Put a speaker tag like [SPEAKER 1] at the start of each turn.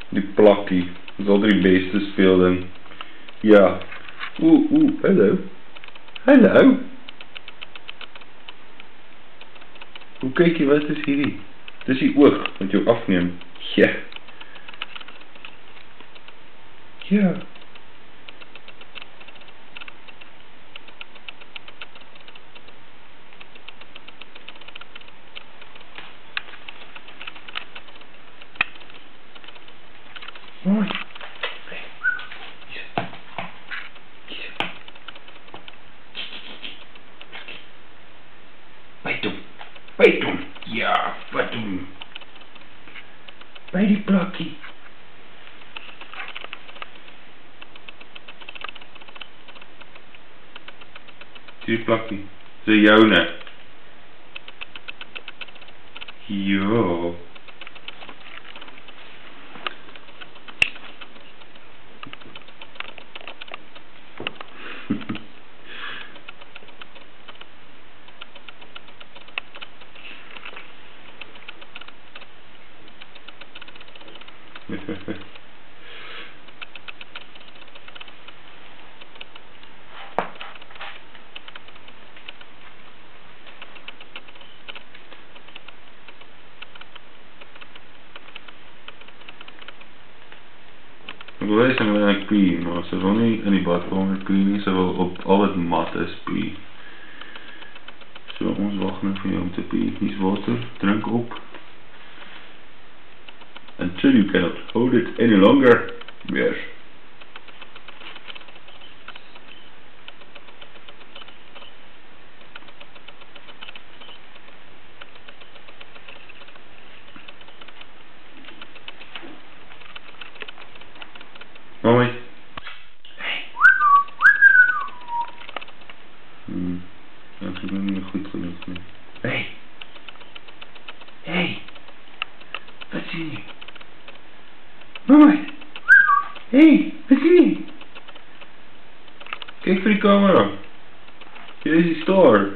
[SPEAKER 1] Die plakkie. Dat is altijd die beste speelding. Ja. Hallo. Hallo. Hoe kyk jy, wat is hierdie? Dis die oog wat jou afneem. Ja. Ja. Mooi. Byt hom. Ja, vat hom. By die plakkie. Die plakkie. Dis joune. Jo. Ek wil wees en ek pee, maar sy wil nie in die badkamer pee nie, sy wil op al het mat is pee. So ons wacht nou vir jou om te pee. Hier is water, drink op. Until you cannot hold it any longer. Weer. Mooi. Dat is niet goed genoeg. Nee. Hey. Wat zie je? Mooi. Hey, wat zie je? Kijk voor die camera. Hier is die star.